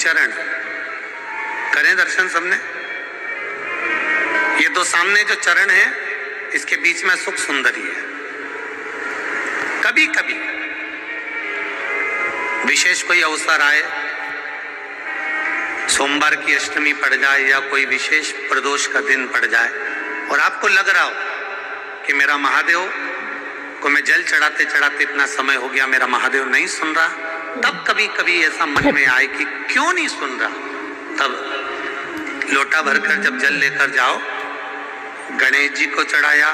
चरण करें दर्शन सबने। ये दो सामने जो चरण है, इसके बीच में सुख सुंदरी है। कभी कभी विशेष कोई अवसर आए, सोमवार की अष्टमी पड़ जाए या कोई विशेष प्रदोष का दिन पड़ जाए और आपको लग रहा हो कि मेरा महादेव को मैं जल चढ़ाते चढ़ाते इतना समय हो गया, मेरा महादेव नहीं सुन रहा, तब कभी कभी ऐसा मन में आए कि क्यों नहीं सुन रहा, तब लोटा भरकर जब जल लेकर जाओ, गणेश जी को चढ़ाया,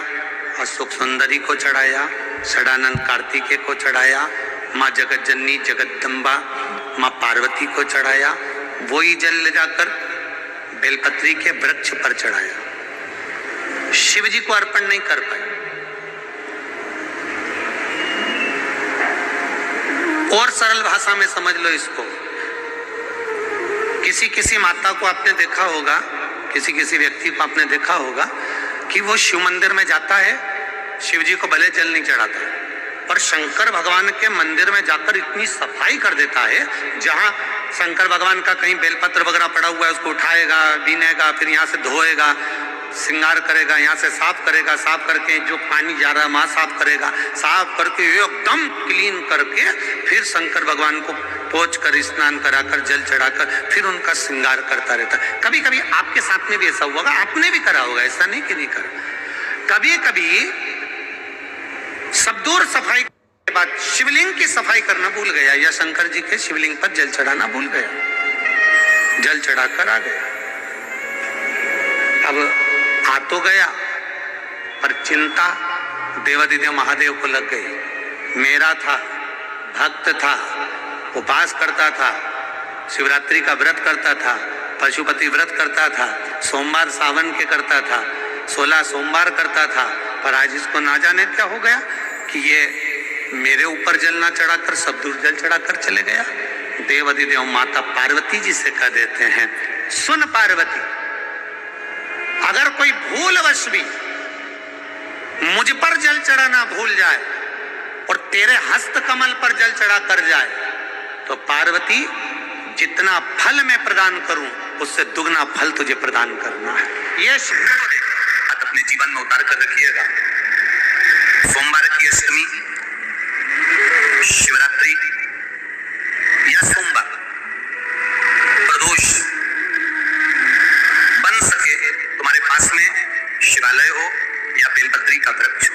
अशोक सुंदरी को चढ़ाया, षडानंद कार्तिकेय को चढ़ाया, माँ जगत जननी जगदम्बा माँ पार्वती को चढ़ाया, वही जल ले जाकर बेलपत्री के वृक्ष पर चढ़ाया, शिव जी को अर्पण नहीं कर पाए। और सरल भाषा में समझ लो इसको, किसी किसी माता को आपने देखा होगा, किसी किसी व्यक्ति को आपने देखा होगा कि वो शिव मंदिर में जाता है, शिव जी को भले जल नहीं चढ़ाता, पर शंकर भगवान के मंदिर में जाकर इतनी सफाई कर देता है, जहां शंकर भगवान का कहीं बेलपत्र वगैरह पड़ा हुआ है उसको उठाएगा, बीनेगा, फिर यहाँ से धोएगा, श्रृंगार करेगा, यहाँ से साफ करेगा, साफ करके जो पानी जा रहा है वहां साफ करेगा, साफ करके एकदम क्लीन करके फिर शंकर भगवान को पोंछ कर स्नान कराकर जल चढ़ाकर फिर उनका श्रृंगार करता रहता है। कभी कभी आपके साथ में भी ऐसा हुआ, आपने भी करा होगा, ऐसा नहीं कि नहीं करा। कभी कभी सब दूर सफाई के बाद शिवलिंग की सफाई करना भूल गया या शंकर जी के शिवलिंग पर जल चढ़ाना भूल गया, जल चढ़ाकर आ गया। अब आ तो गया, पर चिंता देवादिदेव महादेव को लग गई। मेरा था, भक्त था, उपास करता था, शिवरात्रि का व्रत करता था, पशुपति व्रत करता था, सोमवार सावन के करता था, 16 सोमवार करता था, पर आज इसको ना जाने क्या हो गया कि ये मेरे ऊपर जल ना चढ़ाकर सब दूर जल चढ़ाकर चले गया। देवादिदेव माता पार्वती जी से कह देते हैं, सुन पार्वती, अगर कोई भूलवश भी मुझ पर जल चढ़ाना भूल जाए और तेरे हस्त कमल पर जल चढ़ा कर जाए, तो पार्वती जितना फल मैं प्रदान करूं उससे दुगना फल तुझे प्रदान करना है। ये बात अपने जीवन में उतार कर रखिएगा। सोमवार की अष्टमी, शिवरात्रि या सोमवार, प्रदोष, बन सके तुम्हारे पास में शिवालय हो या बेलपत्री का वृक्ष,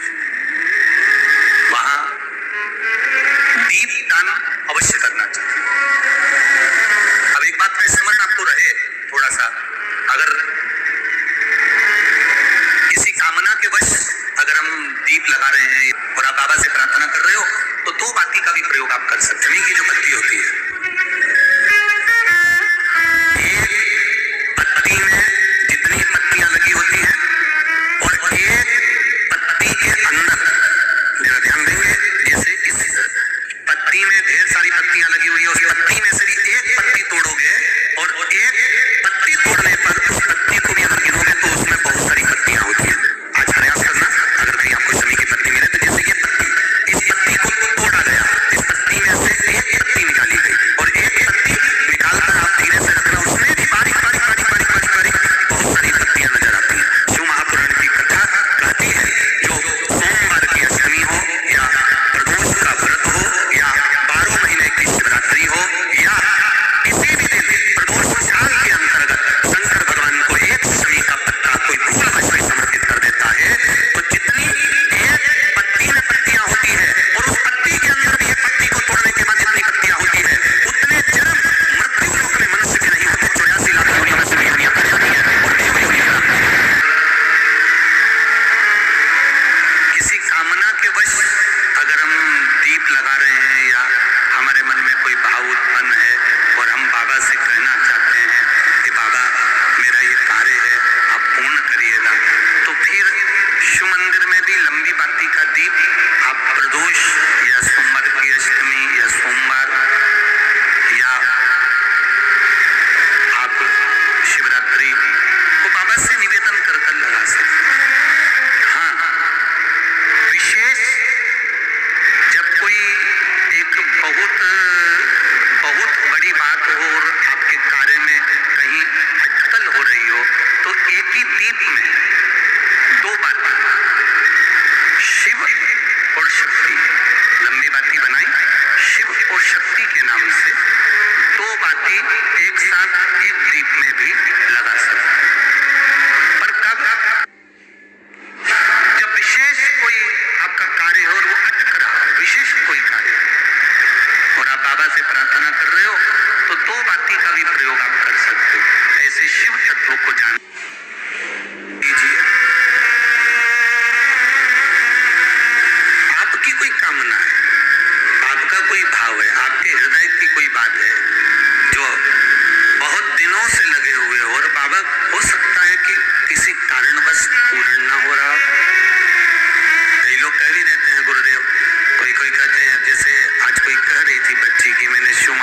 वहां दीप दान अवश्य करना चाहिए। अब एक बात का स्मरण आपको रहे थोड़ा सा, अगर किसी कामना के वश अगर हम दीप लगा रहे हैं और आप बाबा से प्रार्थना कर रहे हो, तो दो बाती का भी प्रयोग आप कर सकते हैं। की जो पत्ती होती है, एक पत्ती में जितनी पत्तियां लगी होती हैं और एक पत्ती के अंदर, जरा ध्यान देंगे, जैसे इस पत्ती में ढेर सारी पत्तियां लगी हुई है, उस पत्ती में से भी एक पत्ती तोड़ोगे और एक पत्ती तोड़ने पर उस पत्ती को भी अगर गिनोगे तो उसमें बहुत सारी पत्तियां होती हैं। आज प्रयास करना, अगर कहीं आपको शमी की पत्ती मिले तो जैसे ये पत्ती, इस पत्ती को तोड़ा गया, इस पत्ती में से एक पत्ती निकाली गई, बाती एक साथ एक दीप में भी लगा सकते हैं। पर कब? जब विशेष कोई आपका कार्य हो और वो अटक रहा हो, विशेष कोई कार्य और आप बाबा से प्रार्थना कर रहे हो, तो दो बाती का भी प्रयोग आप कर सकते हो। ऐसे शिव तत्वों को जान दीजिए। आपकी कोई कामना है, आपका कोई भाव है, आपके हृदय की कोई बात है जो बहुत दिनों से लगे हुए हो और बाबा हो सकता है कि किसी कारणवश पूर्ण ना हो रहा हो। कई लोग कह भी देते हैं गुरुदेव, कोई कोई कहते हैं, जैसे आज कोई कह रही थी बच्ची की मैंने शिव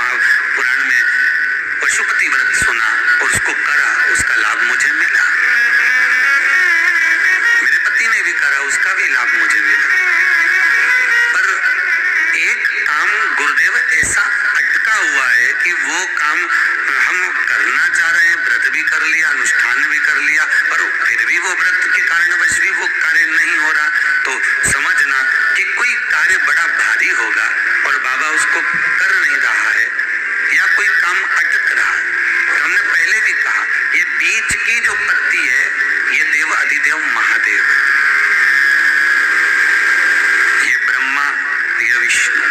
पुराण में पशुपति व्रत सुना और उसको करा, उसका लाभ मुझे मिला। मेरे पति ने भी करा, उसका भी लाभ मुझे मिला। पर एक काम गुरुदेव ऐसा अटका हुआ है कि वो काम हम करना चाह रहे हैं, व्रत भी कर लिया, अनुष्ठान भी कर लिया, पर फिर भी वो व्रत के कारणवश भी वो कार्य नहीं हो रहा। तो समझना कि कोई कार्य बड़ा भारी होगा और बाबा उसको कर नहीं रहा है, या कोई काम अटक रहा है। तो हमने पहले भी कहा, ये बीच की जो पत्ती है ये देव अधिदेव महादेव, ये ब्रह्मा, ये विष्णु,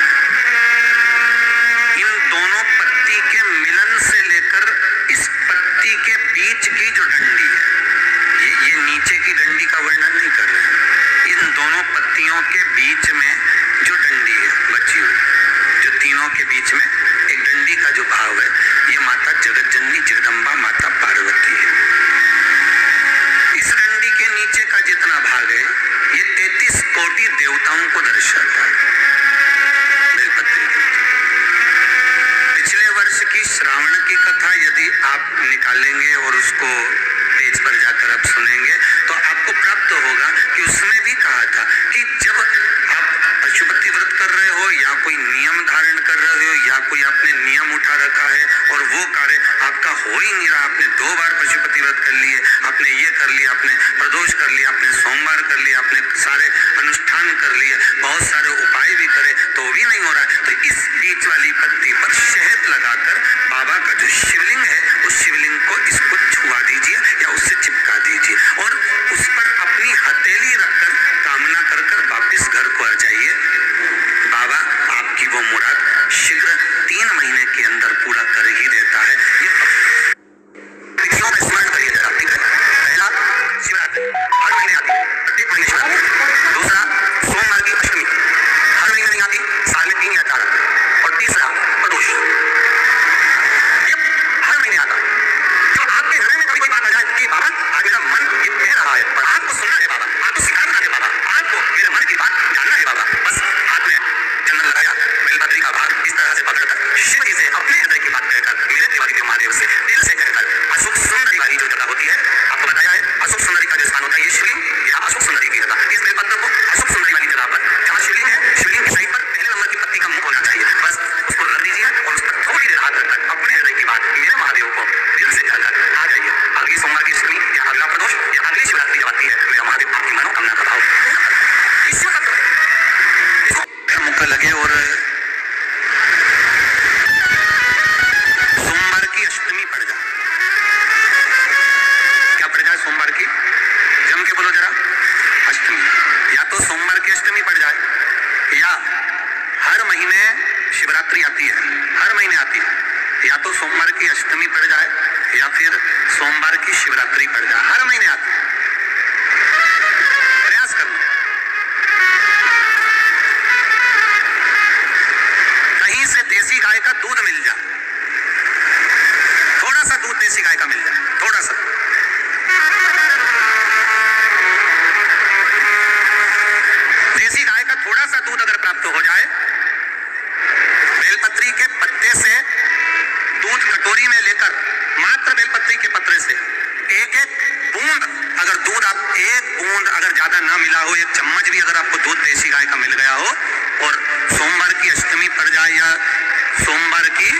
इन दोनों पत्ती के मिलन से लेकर इस पत्ती के बीच की जो डंडी है, ये नीचे की डंडी का वर्णन नहीं कर रहे हैं, इन दोनों पत्तियों के बीच में जो डंडी है बची हुई, जो तीनों के बीच में एक डंडी का जो भाव है, ये माता जगत जननी जगदम्बा माता पार्वती है। इस डंडी के नीचे का जितना भाग है ये 33 कोटि देवताओं को दर्शाता है। बेलपत्री पिछले वर्ष की श्रावण की कथा यदि आप निकालेंगे और उसको पेज पर जाकर आप सुनेंगे तो आपको प्राप्त होगा कि उसमें भी कहा था कि जब आप पशुपति व्रत कर रहे हो या कोई नियम धारण कर रहे हो या कोई आपने नियम उठा रखा है और वो कार्य आपका हो ही नहीं रहा, आपने 2 बार पशुपति व्रत कर लिए, आपने ये कर लिया, आपने प्रदोष कर लिया, आपने सोमवार कर लिया, आपने सारे अनुष्ठान कर लिए, बहुत सारे उपाय भी करे तो भी नहीं हो रहा है, तो इस बीच वाली पत्ती पर शहद लगाकर बाबा का जो शिवलिंग है उस शिवलिंग को इसको छुआ दीजिए या उससे चिपका दीजिए और उस पर अपनी हथेली रखकर कामना कर कर वापिस घर को आ जाइए। बाबा आपकी वो मुराद शीघ्र 3 महीने के अंदर पूरा कर ही देता है। ये तिथियों में स्मरण करिए जरा, ठीक है? पहला शिवरात्रि हर महीने आती है, प्रत्येक महीने शिवरात्रि। दूसरा सोमवार की अष्टमी हर महीने नहीं आती, साल में 3 या 4 आती। और तीसरा प्रदोष, ये हर महीने आता है। जब आपके हृदय में कभी कोई बात आ जाए कि बाबा आज मेरा मन ये कह रहा है पर आपको सुनना है बाबा, आपको सिखाना है बाबा, आपको मेरे मन की बात जानना है बाबा, बस हाथ में चंदन लगाया, बेलपत्री का भाग इस तरह से पकड़कर शिव जी से अपने हृदय की बात कहकर, मेरे देवाधिदेव महादेव से दिल से कहकर अशोक सुंदरी वाली जो जगह होती है, आपको बताया है अशोक सुंदरी का जो स्थान होता है ये शिवलिंग या अशोक सुंदरी की जगह, इस बेलपत्र को अशोक सुंदरी वाली जगह पर जहाँ शिवलिंग है, शिवलिंग की साइड पर पहले नंबर की पत्ती का मुख होना चाहिए, बस उसको रख दीजिए और उस पर थोड़ी देर हाथ रखकर अपने हृदय की बात मेरे महादेव को दिल से कहकर आ जाइए। अगली सोमवार की अष्टमी या अगला प्रदोष या अगली शिवरात्रि जब आती है, मेरा महादेव आपकी मनोकामना का भाव मुख लगे। और सोमवार की अष्टमी पड़ जाए, क्या पड़ जाए सोमवार की, जम के बोलो जरा, अष्टमी। या तो सोमवार की अष्टमी पड़ जाए या हर महीने शिवरात्रि आती है, हर महीने आती है, या तो सोमवार की अष्टमी पड़ जाए या फिर सोमवार की शिवरात्रि पड़ जाए, हर महीने आती है। प्रयास करना। कहीं से देसी गाय का दूध मिल जाए, थोड़ा सा दूध देसी गाय का मिल जाए, थोड़ा सा, देसी गाय का थोड़ा सा दूध अगर प्राप्त हो जाए, बेलपत्री के पत्ते से दूध कटोरी में लेकर मात्र बेलपत्री के पत्ते से एक बूंद, अगर दूध आप एक बूंद अगर ज्यादा ना मिला हो, 1 चम्मच भी अगर आपको दूध देसी गाय का मिल गया हो और सोमवार की अष्टमी पड़ जाए या सोमवार की